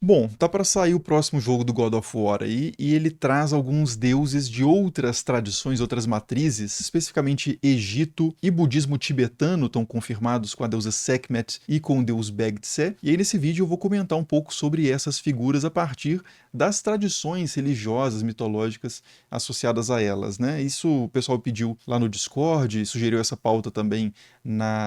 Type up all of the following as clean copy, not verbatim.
Bom, tá para sair o próximo jogo do God of War aí, e ele traz alguns deuses de outras tradições, outras matrizes, especificamente Egito e budismo tibetano estão confirmados com a deusa Sekhmet e com o deus Begtse. E aí nesse vídeo eu vou comentar um pouco sobre essas figuras a partir das tradições religiosas, mitológicas associadas a elas, né? Isso o pessoal pediu lá no Discord, sugeriu essa pauta também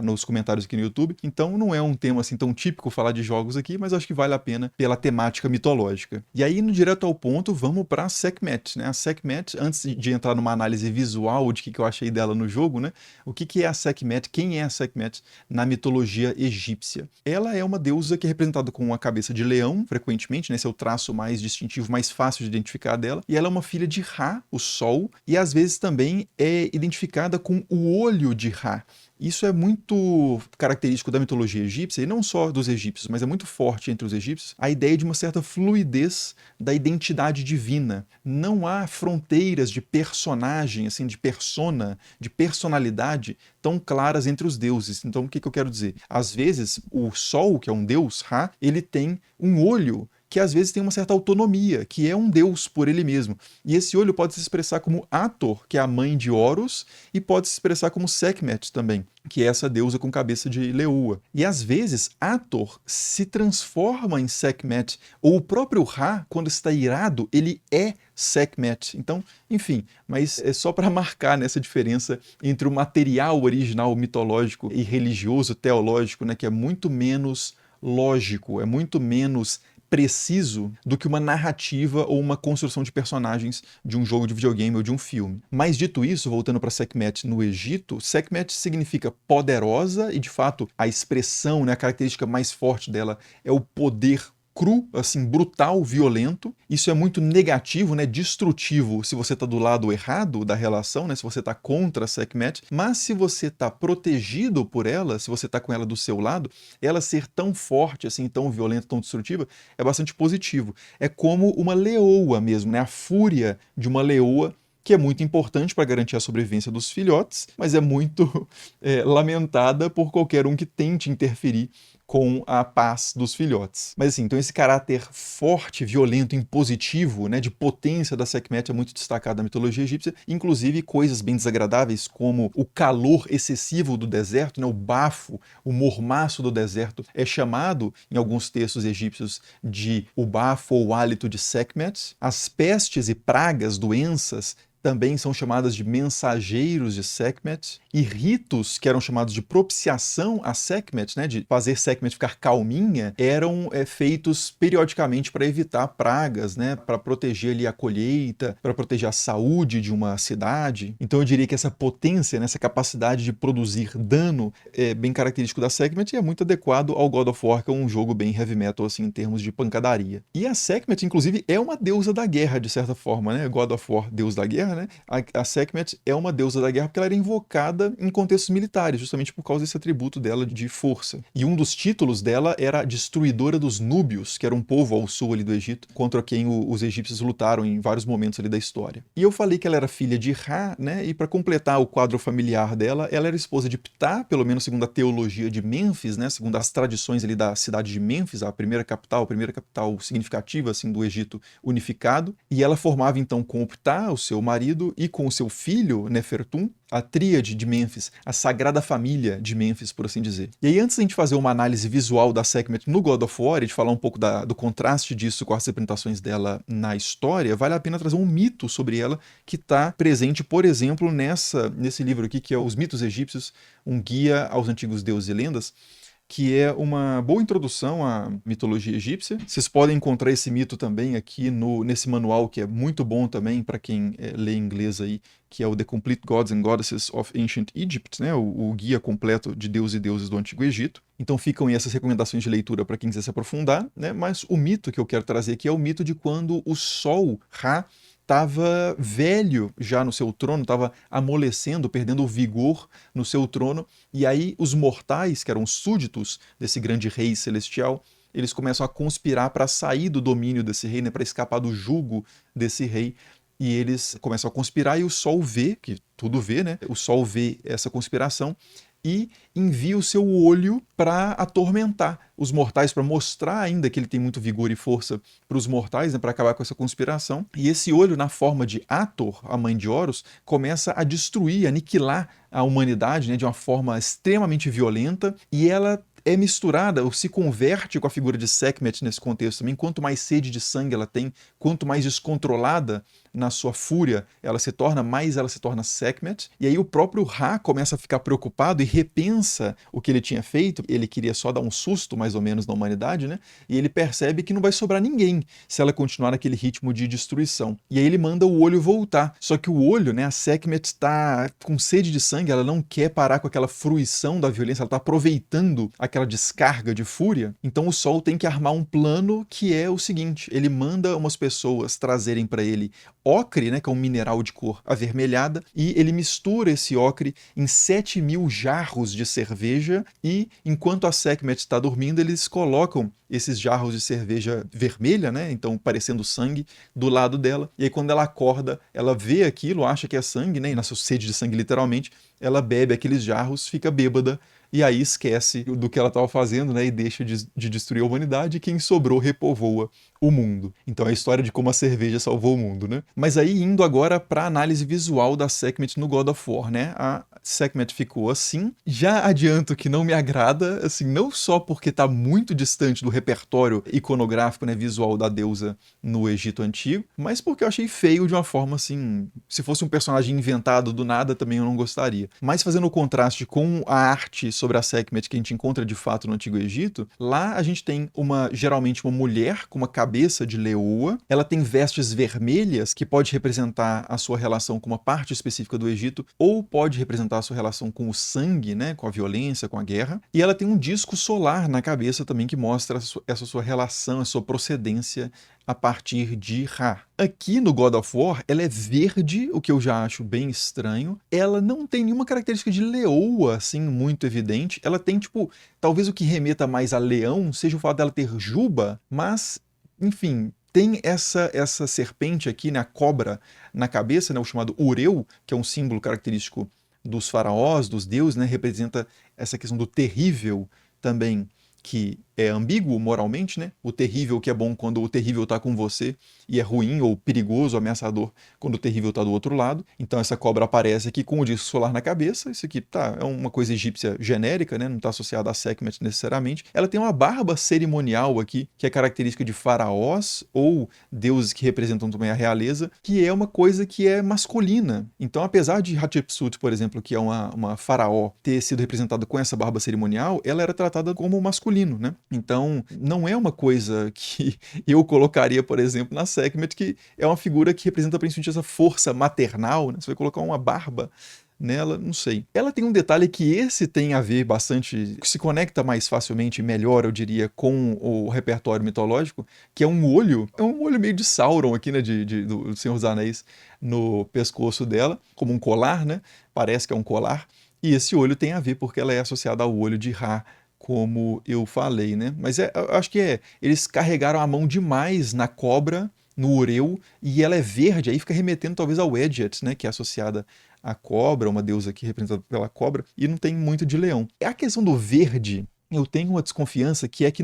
nos comentários aqui no YouTube. Então não é um tema assim tão típico falar de jogos aqui, mas acho que vale a pena pela temática mitológica. E aí, no direto ao ponto, vamos para a Sekhmet, né? A Sekhmet, antes de entrar numa análise visual de que eu achei dela no jogo, né? O que é a Sekhmet? Quem é a Sekhmet na mitologia egípcia? Ela é uma deusa que é representada com uma cabeça de leão, frequentemente, né? Esse é o traço mais distintivo, mais fácil de identificar dela. E ela é uma filha de Ra, o Sol, e às vezes também é identificada com o olho de Ra. Isso é muito característico da mitologia egípcia, e não só dos egípcios, mas é muito forte entre os egípcios, a ideia de uma certa fluidez da identidade divina. Não há fronteiras de personagem, assim, de persona, de personalidade tão claras entre os deuses. Então, o que eu quero dizer? Às vezes, o Sol, que é um deus, Ra, ele tem um olho que às vezes tem uma certa autonomia, que é um deus por ele mesmo. E esse olho pode se expressar como Hathor, que é a mãe de Horus, e pode se expressar como Sekhmet também, que é essa deusa com cabeça de leoa. E às vezes Hathor se transforma em Sekhmet, ou o próprio Ra, quando está irado, ele é Sekhmet. Então, enfim, mas é só para marcar nessa diferença entre o material original mitológico e religioso, teológico, né, que é muito menos lógico, é muito menos preciso do que uma narrativa ou uma construção de personagens de um jogo de videogame ou de um filme. Mas dito isso, voltando para Sekhmet no Egito, Sekhmet significa poderosa e de fato a expressão, né, a característica mais forte dela é o poder cru, assim, brutal, violento. Isso é muito negativo, né, destrutivo se você está do lado errado da relação, né, se você está contra a Sekhmet, mas se você está protegido por ela, se você está com ela do seu lado, ela ser tão forte, assim, tão violenta, tão destrutiva, é bastante positivo. É como uma leoa mesmo, né, a fúria de uma leoa, que é muito importante para garantir a sobrevivência dos filhotes, mas é muito lamentada por qualquer um que tente interferir com a paz dos filhotes. Mas assim, então esse caráter forte, violento, impositivo, né, de potência da Sekhmet é muito destacado na mitologia egípcia, inclusive coisas bem desagradáveis como o calor excessivo do deserto, né, o bafo, o mormaço do deserto é chamado em alguns textos egípcios de o bafo ou o hálito de Sekhmet. As pestes e pragas, doenças, também são chamadas de mensageiros de Sekhmet, e ritos que eram chamados de propiciação a Sekhmet, né, de fazer Sekhmet ficar calminha, eram feitos periodicamente para evitar pragas, né, para proteger ali a colheita, para proteger a saúde de uma cidade. Então eu diria que essa potência, né, essa capacidade de produzir dano é bem característico da Sekhmet e é muito adequado ao God of War, que é um jogo bem heavy metal assim, em termos de pancadaria. E a Sekhmet, inclusive, é uma deusa da guerra, de certa forma, né? God of War, deus da guerra, né? A Sekhmet é uma deusa da guerra porque ela era invocada em contextos militares, justamente por causa desse atributo dela de força. E um dos títulos dela era a Destruidora dos Núbios, que era um povo ao sul ali do Egito, contra quem os egípcios lutaram em vários momentos ali da história. E eu falei que ela era filha de Ra, né? E para completar o quadro familiar dela, ela era esposa de Ptah, pelo menos segundo a teologia de Mênfis, né? Segundo as tradições ali da cidade de Mênfis, a primeira capital significativa assim do Egito unificado. E ela formava então com Ptah, o seu marido, e com o seu filho, Nefertum, a tríade de Mênfis, a sagrada família de Mênfis, por assim dizer. E aí, antes de a gente fazer uma análise visual da Sekhmet no God of War e de falar um pouco do contraste disso com as representações dela na história, vale a pena trazer um mito sobre ela que está presente, por exemplo, nesse livro aqui, que é Os Mitos Egípcios, um guia aos antigos deuses e lendas, que é uma boa introdução à mitologia egípcia. Vocês podem encontrar esse mito também aqui nesse manual, que é muito bom também para quem lê inglês aí, que é o The Complete Gods and Goddesses of Ancient Egypt, né? O guia completo de deuses e deuses do Antigo Egito. Então ficam aí essas recomendações de leitura para quem quiser se aprofundar, né? Mas o mito que eu quero trazer aqui é o mito de quando o Sol, Ra, estava velho já no seu trono, estava amolecendo, perdendo o vigor no seu trono, e aí os mortais, que eram súditos desse grande rei celestial, eles começam a conspirar para sair do domínio desse rei, né, para escapar do jugo desse rei, e eles começam a conspirar e o Sol vê, que tudo vê, né? O Sol vê essa conspiração e envia o seu olho para atormentar os mortais, para mostrar ainda que ele tem muito vigor e força para os mortais, né, para acabar com essa conspiração. E esse olho, na forma de Hathor, a mãe de Horus, começa a destruir, aniquilar a humanidade, né, de uma forma extremamente violenta, e ela é misturada ou se converte com a figura de Sekhmet nesse contexto também. Quanto mais sede de sangue ela tem, quanto mais descontrolada na sua fúria ela se torna, mais ela se torna Sekhmet. E aí o próprio Ra começa a ficar preocupado e repensa o que ele tinha feito. Ele queria só dar um susto, mais ou menos, na humanidade, né? E ele percebe que não vai sobrar ninguém se ela continuar naquele ritmo de destruição. E aí ele manda o olho voltar. Só que o olho, né, a Sekhmet está com sede de sangue, ela não quer parar com aquela fruição da violência, ela está aproveitando aquela descarga de fúria. Então o Sol tem que armar um plano que é o seguinte: ele manda umas pessoas trazerem para ele ocre, né, que é um mineral de cor avermelhada, e ele mistura esse ocre em 7.000 jarros de cerveja, e enquanto a Sekhmet está dormindo, eles colocam esses jarros de cerveja vermelha, né, então parecendo sangue, do lado dela, e aí quando ela acorda, ela vê aquilo, acha que é sangue, né, e na sua sede de sangue literalmente, ela bebe aqueles jarros, fica bêbada, e aí esquece do que ela estava fazendo, né, e deixa de destruir a humanidade, e quem sobrou repovoa o mundo. Então é a história de como a cerveja salvou o mundo, né? Mas aí indo agora para a análise visual da Sekhmet no God of War, né? A Sekhmet ficou assim. Já adianto que não me agrada, assim, não só porque está muito distante do repertório iconográfico, né, visual da deusa no Egito Antigo, mas porque eu achei feio de uma forma assim, se fosse um personagem inventado do nada também eu não gostaria. Mas fazendo o contraste com a arte sobre a Sekhmet que a gente encontra de fato no Antigo Egito, lá a gente tem geralmente uma mulher com uma cabeça de leoa, ela tem vestes vermelhas, que pode representar a sua relação com uma parte específica do Egito, ou pode representar a sua relação com o sangue, né, com a violência, com a guerra, e ela tem um disco solar na cabeça também que mostra essa sua relação, a sua procedência a partir de Ra. Aqui no God of War, ela é verde, o que eu já acho bem estranho. Ela não tem nenhuma característica de leoa, assim, muito evidente. Ela tem, tipo, talvez o que remeta mais a leão seja o fato dela ter juba, mas, enfim, tem essa serpente aqui, né, a cobra na cabeça, né, o chamado Ureu, que é um símbolo característico dos faraós, dos deuses, né, representa essa questão do terrível também, que é ambíguo moralmente, né? O terrível que é bom quando o terrível está com você e é ruim ou perigoso, ameaçador quando o terrível está do outro lado. Então essa cobra aparece aqui com o disco solar na cabeça. Isso aqui tá, é uma coisa egípcia genérica, né? Não está associada a Sekhmet necessariamente. Ela tem uma barba cerimonial aqui, que é característica de faraós ou deuses que representam também a realeza, que é uma coisa que é masculina. Então, apesar de Hatshepsut, por exemplo, que é uma faraó, ter sido representada com essa barba cerimonial, ela era tratada como masculino, né? Então, não é uma coisa que eu colocaria, por exemplo, na Sekhmet, que é uma figura que representa principalmente essa força maternal, né? Você vai colocar uma barba nela, não sei. Ela tem um detalhe que esse tem a ver bastante, que se conecta mais facilmente e melhor, eu diria, com o repertório mitológico, que é um olho meio de Sauron aqui, né, do Senhor dos Anéis, no pescoço dela, como um colar, né? Parece que é um colar. E esse olho tem a ver porque ela é associada ao olho de Ra, como eu falei, né? Mas eu acho que eles carregaram a mão demais na cobra, no Ureu, e ela é verde, aí fica remetendo talvez ao Edget, né? Que é associada à cobra, uma deusa aqui representada pela cobra, e não tem muito de leão. A questão do verde, eu tenho uma desconfiança que é que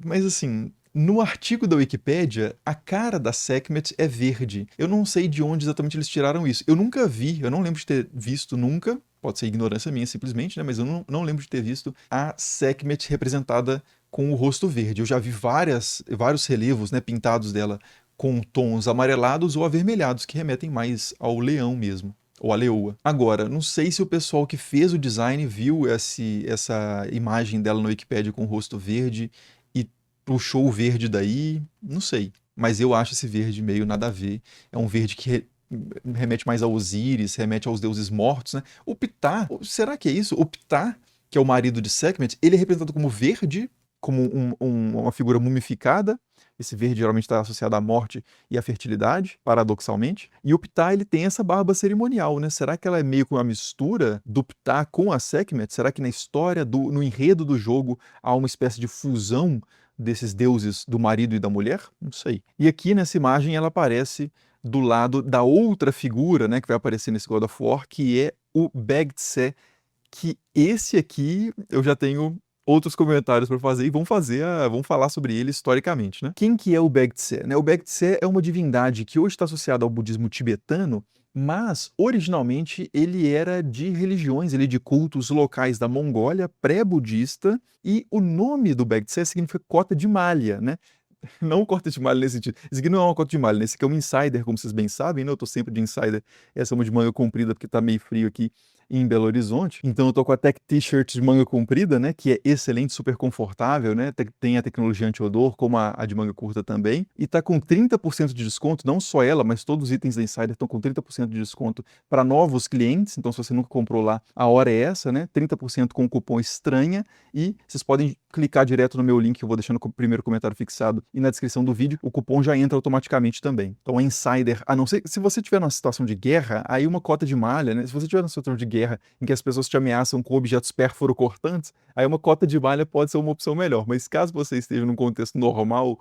mas assim, no artigo da Wikipédia, a cara da Sekhmet é verde. Eu não sei de onde exatamente eles tiraram isso. Eu nunca vi, eu não lembro de ter visto nunca, pode ser ignorância minha simplesmente, né? Mas eu não lembro de ter visto a Sekhmet representada com o rosto verde. Eu já vi vários relevos, né, pintados dela com tons amarelados ou avermelhados, que remetem mais ao leão mesmo, ou à leoa. Agora, não sei se o pessoal que fez o design viu essa imagem dela no Wikipedia com o rosto verde e puxou o verde daí, não sei. Mas eu acho esse verde meio nada a ver. É um verde que remete mais a Osíris, remete aos deuses mortos, né? O Ptah, será que é isso? O Ptah, que é o marido de Sekhmet, ele é representado como verde, como uma figura mumificada. Esse verde geralmente está associado à morte e à fertilidade, paradoxalmente. E o Ptah, ele tem essa barba cerimonial, né? Será que ela é meio que uma mistura do Ptah com a Sekhmet? Será que na história, no enredo do jogo, há uma espécie de fusão desses deuses do marido e da mulher? Não sei. E aqui nessa imagem ela aparece do lado da outra figura, né, que vai aparecer nesse God of War, que é o Begtse, que esse aqui eu já tenho outros comentários para fazer e vamos falar sobre ele historicamente, né? Quem que é o Baek-tse, né? O Baek-tse é uma divindade que hoje está associada ao budismo tibetano, mas originalmente ele era de religiões, ele é de cultos locais da Mongólia pré-budista, e o nome do Baek-tse significa cota de malha, né? Não cota de malha nesse sentido. Esse aqui não é uma cota de malha, né? Esse aqui é um insider, como vocês bem sabem, né? Eu tô sempre de insider. Essa é uma de manga comprida, porque tá meio frio aqui em Belo Horizonte. Então eu tô com a Tech T-shirt de manga comprida, né? Que é excelente, super confortável, né? Tem a tecnologia anti-odor, como a de manga curta também. E tá com 30% de desconto, não só ela, mas todos os itens da Insider estão com 30% de desconto para novos clientes. Então se você nunca comprou lá, a hora é essa, né? 30% com o cupom ESTRANHA. E vocês podem clicar direto no meu link, que eu vou deixar no primeiro comentário fixado e na descrição do vídeo, o cupom já entra automaticamente também. Então a Insider, a não ser se você estiver numa situação de guerra, aí uma cota de malha, né? Se você estiver numa situação de guerra em que as pessoas te ameaçam com objetos pérfuro-cortantes, aí uma cota de malha pode ser uma opção melhor. Mas caso você esteja num contexto normal,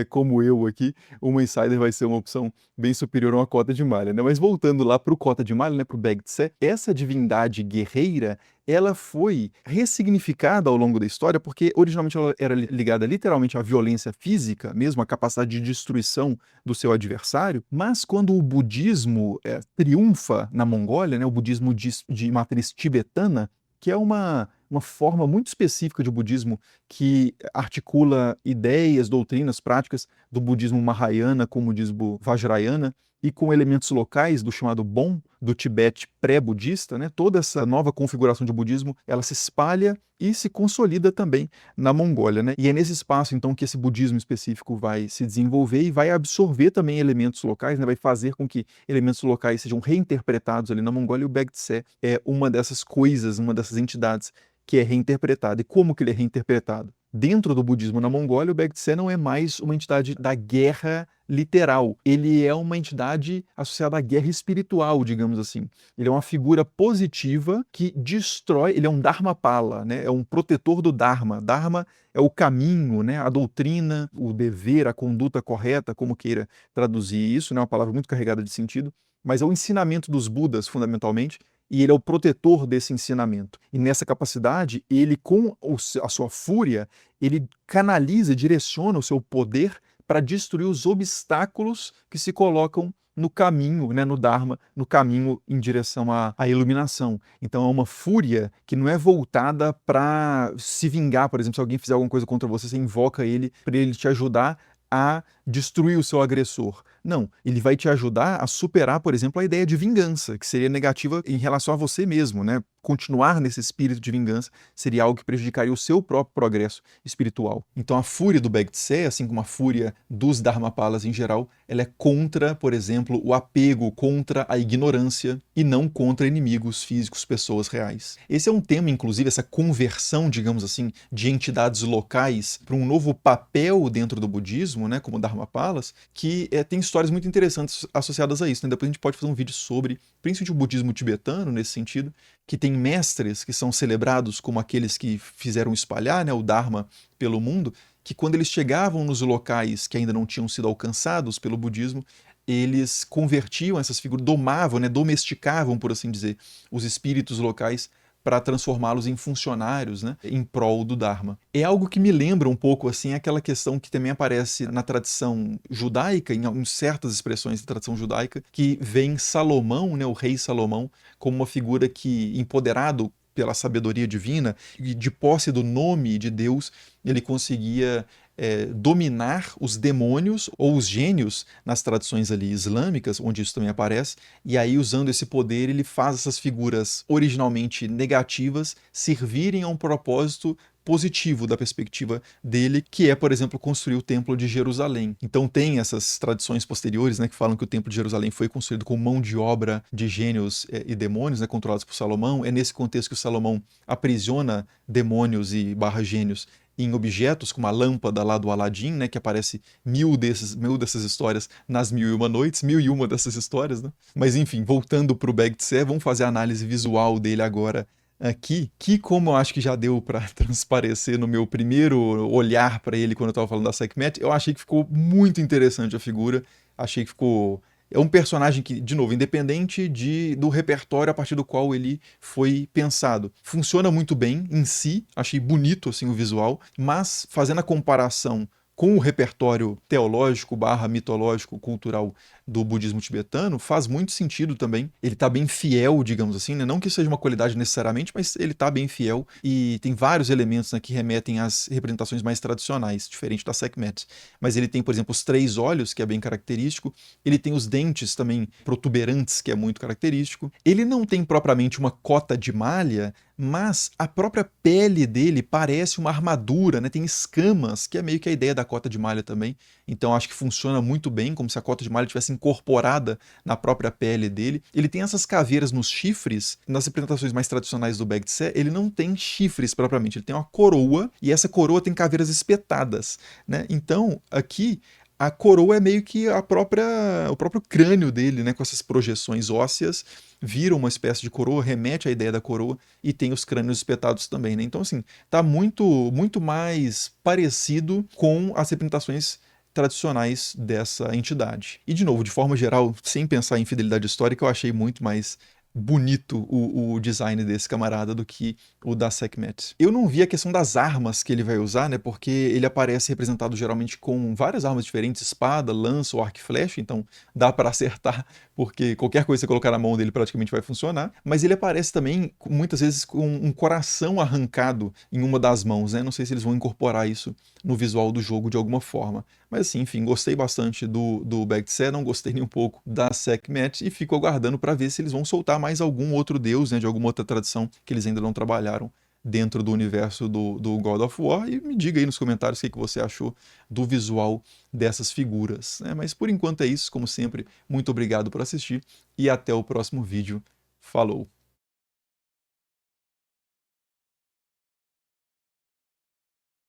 como eu aqui, uma Insider vai ser uma opção bem superior a uma cota de malha, né? Mas voltando lá para o cota de malha, né, para o Baek-tse, essa divindade guerreira, ela foi ressignificada ao longo da história, porque originalmente ela era ligada literalmente à violência física, mesmo à capacidade de destruição do seu adversário, mas quando o budismo triunfa na Mongólia, né, o budismo de matriz tibetana, que é uma forma muito específica de budismo que articula ideias, doutrinas, práticas do budismo Mahayana com o budismo Vajrayana, e com elementos locais do chamado Bon, do Tibete pré-budista, né? Toda essa nova configuração de budismo, ela se espalha e se consolida também na Mongólia, né? E é nesse espaço, então, que esse budismo específico vai se desenvolver e vai absorver também elementos locais, né? Vai fazer com que elementos locais sejam reinterpretados ali na Mongólia, e o Baek-tse é uma dessas coisas, uma dessas entidades que é reinterpretado. E como que ele é reinterpretado? Dentro do budismo na Mongólia, o Baek-tse não é mais uma entidade da guerra literal. Ele é uma entidade associada à guerra espiritual, digamos assim. Ele é uma figura positiva que destrói, ele é um Dharmapala, né? É um protetor do Dharma. Dharma é o caminho, né? A doutrina, o dever, a conduta correta, como queira traduzir isso, né? Uma palavra muito carregada de sentido, mas é o ensinamento dos Budas, fundamentalmente, e ele é o protetor desse ensinamento. E nessa capacidade, ele, com a sua fúria, ele canaliza, direciona o seu poder para destruir os obstáculos que se colocam no caminho, né, no Dharma, no caminho em direção à iluminação. Então é uma fúria que não é voltada para se vingar, por exemplo, se alguém fizer alguma coisa contra você, você invoca ele para ele te ajudar a destruir o seu agressor. Não, ele vai te ajudar a superar, por exemplo, a ideia de vingança, que seria negativa em relação a você mesmo, né? Continuar nesse espírito de vingança seria algo que prejudicaria o seu próprio progresso espiritual. Então a fúria do Baek-tse, assim como a fúria dos Dharmapalas em geral, ela é contra, por exemplo, o apego, contra a ignorância e não contra inimigos físicos, pessoas reais. Esse é um tema, inclusive, essa conversão, digamos assim, de entidades locais para um novo papel dentro do budismo, né, como Dharmapalas, que tem histórias muito interessantes associadas a isso, né? Depois a gente pode fazer um vídeo sobre, principalmente o budismo tibetano, nesse sentido, que tem mestres que são celebrados como aqueles que fizeram espalhar, né, o Dharma pelo mundo, que quando eles chegavam nos locais que ainda não tinham sido alcançados pelo budismo, eles convertiam essas figuras, domavam, né, domesticavam, por assim dizer, os espíritos locais para transformá-los em funcionários, né, em prol do Dharma. É algo que me lembra um pouco assim aquela questão que também aparece na tradição judaica, em certas expressões da tradição judaica, que vem Salomão, né, o rei Salomão, como uma figura que, empoderado pela sabedoria divina e de posse do nome de Deus, ele conseguia dominar os demônios ou os gênios nas tradições ali islâmicas, onde isso também aparece, e aí usando esse poder ele faz essas figuras originalmente negativas servirem a um propósito positivo da perspectiva dele, que é, por exemplo, construir o Templo de Jerusalém. Então tem essas tradições posteriores, né, que falam que o Templo de Jerusalém foi construído com mão de obra de gênios e demônios, né, controlados por Salomão. É nesse contexto que o Salomão aprisiona demônios e gênios em objetos, como a lâmpada lá do Aladim, né, que aparece mil dessas histórias nas Mil e Uma Noites, 1001 dessas histórias, né? Mas enfim, voltando para o Baek-tse, vamos fazer a análise visual dele agora aqui, que como eu acho que já deu para transparecer no meu primeiro olhar para ele quando eu estava falando da Sekhmet, eu achei que ficou muito interessante a figura, achei que ficou É um personagem que, de novo, independente do repertório a partir do qual ele foi pensado. Funciona muito bem em si, achei bonito assim o visual, mas fazendo a comparação com o repertório teológico barra mitológico cultural do budismo tibetano, faz muito sentido também. Ele está bem fiel, digamos assim, né? Não que seja uma qualidade necessariamente, mas ele está bem fiel e tem vários elementos, né, que remetem às representações mais tradicionais, diferente da Sekhmet. Mas ele tem, por exemplo, os 3 olhos, que é bem característico. Ele tem os dentes também protuberantes, que é muito característico. Ele não tem propriamente uma cota de malha, mas a própria pele dele parece uma armadura, né? Tem escamas, que é meio que a ideia da cota de malha também. Então acho que funciona muito bem, como se a cota de malha tivesse incorporada na própria pele dele. Ele tem essas caveiras nos chifres. Nas representações mais tradicionais do Baekje, ele não tem chifres propriamente, ele tem uma coroa, e essa coroa tem caveiras espetadas, né? Então, aqui a coroa é meio que o próprio crânio dele, né, com essas projeções ósseas, vira uma espécie de coroa, remete à ideia da coroa, e tem os crânios espetados também, né? Então, assim, tá muito mais parecido com as representações tradicionais dessa entidade. E, de novo, de forma geral, sem pensar em fidelidade histórica, eu achei muito mais bonito o design desse camarada do que o da Sekhmet. Eu não vi a questão das armas que ele vai usar, né? Porque ele aparece representado geralmente com várias armas diferentes, espada, lança ou arco e flecha, então dá para acertar, porque qualquer coisa que você colocar na mão dele praticamente vai funcionar. Mas ele aparece também muitas vezes com um coração arrancado em uma das mãos, né? Não sei se eles vão incorporar isso no visual do jogo de alguma forma. Mas assim, enfim, gostei bastante do Baekje, não gostei nem um pouco da Sekhmet e fico aguardando para ver se eles vão soltar mais algum outro deus, né, de alguma outra tradição que eles ainda não trabalharam dentro do universo do God of War. E me diga aí nos comentários o que você achou do visual dessas figuras, né? Mas por enquanto é isso, como sempre, muito obrigado por assistir e até o próximo vídeo. Falou!